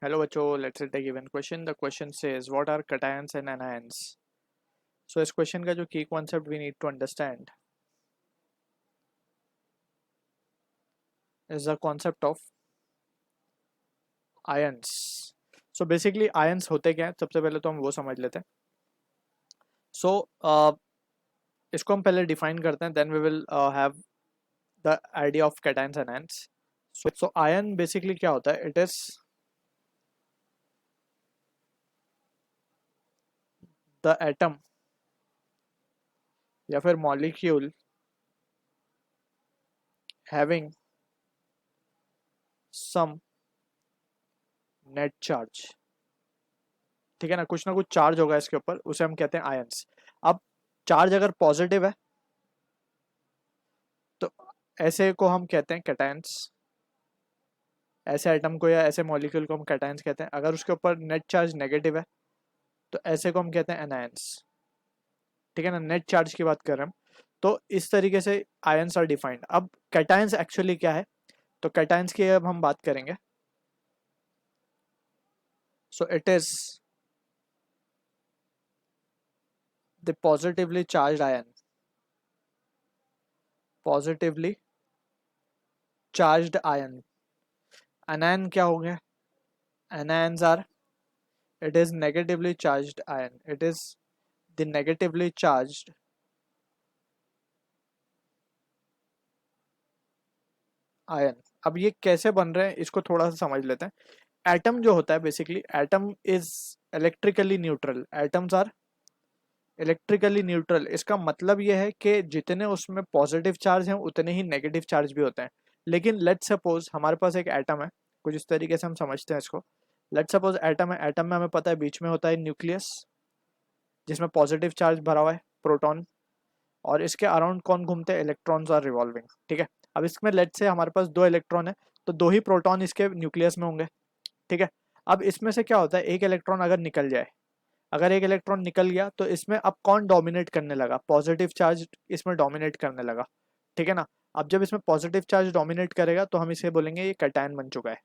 Hello बच्चों, let's take a given question. The question says what are cations and anions? So इस question का जो key concept we need to understand is the concept of ions. So basically ions होते क्या हैं, सबसे पहले तो हम वो समझ लेते हैं. So इसको हम पहले define करते हैं, then we will have the idea of cations and anions. So ion basically क्या होता है? It is the atom या फिर molecule having some net charge. ठीक है ना कुछ चार्ज होगा इसके ऊपर, उसे हम कहते हैं आयंस. अब चार्ज अगर पॉजिटिव है तो ऐसे को हम कहते हैं कैटायंस, ऐसे एटम को या ऐसे मॉलिक्यूल को हम कैटायंस कहते हैं. अगर उसके ऊपर नेट चार्ज नेगेटिव है तो ऐसे को हम कहते हैं एनायंस. ठीक है ना, नेट चार्ज की बात कर रहे हैं हम. तो इस तरीके से आयंस आर डिफाइंड. अब कैटायंस एक्चुअली क्या है, तो कैटायंस की अब हम बात करेंगे. So it is the positively charged ion, positively charged ion. Anion क्या हो गया? Anions are, it is negatively charged ion, it is the negatively charged ion. अब ये कैसे बन रहे हैं इसको थोड़ा सा समझ लेते हैं. एटम जो होता है basically, atom is electrically neutral. Atoms are electrically neutral. इसका मतलब ये है कि जितने उसमें पॉजिटिव चार्ज हैं उतने ही नेगेटिव चार्ज भी होते हैं. लेकिन लेट्स सपोज हमारे पास एक एटम है, कुछ इस तरीके से हम समझते हैं इसको. लेट्स सपोज एटम है, एटम में हमें पता है बीच में होता है न्यूक्लियस जिसमें पॉजिटिव चार्ज भरा हुआ है, प्रोटॉन, और इसके अराउंड कौन घूमते हैं? Electrons are revolving. ठीक है. अब इसमें लेट से हमारे पास दो इलेक्ट्रॉन है, तो दो ही प्रोटॉन इसके न्यूक्लियस में होंगे. ठीक है. अब इसमें से क्या होता है, एक इलेक्ट्रॉन अगर निकल जाए, अगर एक इलेक्ट्रॉन निकल गया तो इसमें अब कौन डोमिनेट करने लगा? पॉजिटिव चार्ज इसमें डोमिनेट करने लगा. ठीक है ना. अब जब इसमें पॉजिटिव चार्ज डोमिनेट करेगा तो हम इसे बोलेंगे ये कैटायन बन चुका है.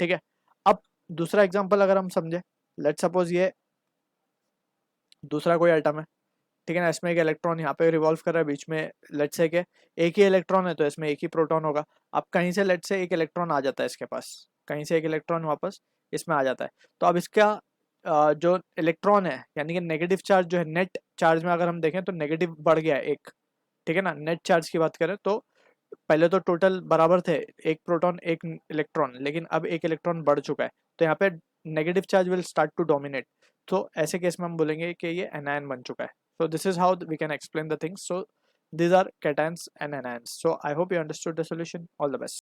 ठीक है. अब दूसरा एग्जांपल अगर हम समझे, लेट सपोज ये दूसरा कोई एटम है. ठीक है ना, इसमें एक इलेक्ट्रॉन यहाँ पे रिवॉल्व कर रहा है बीच में. लेट से के एक ही इलेक्ट्रॉन है तो इसमें एक ही प्रोटॉन होगा. अब कहीं से लेट से एक इलेक्ट्रॉन आ जाता है इसके पास, कहीं से एक इलेक्ट्रॉन वापस इसमें आ जाता है. तो अब इसका जो इलेक्ट्रॉन है यानी कि नेगेटिव चार्ज जो है, नेट चार्ज में अगर हम देखें तो नेगेटिव बढ़ गया है एक. ठीक है ना, नेट चार्ज की बात करें तो पहले तो टोटल बराबर थे, एक प्रोटॉन एक इलेक्ट्रॉन, लेकिन अब एक इलेक्ट्रॉन बढ़ चुका है तो यहाँ पे negative charge will start to dominate. तो ऐसे केस में हम बोलेंगे कि ये एनायन बन चुका है. So this is how we can explain the things. So these are cations and anions. So I hope you understood the solution. All the best.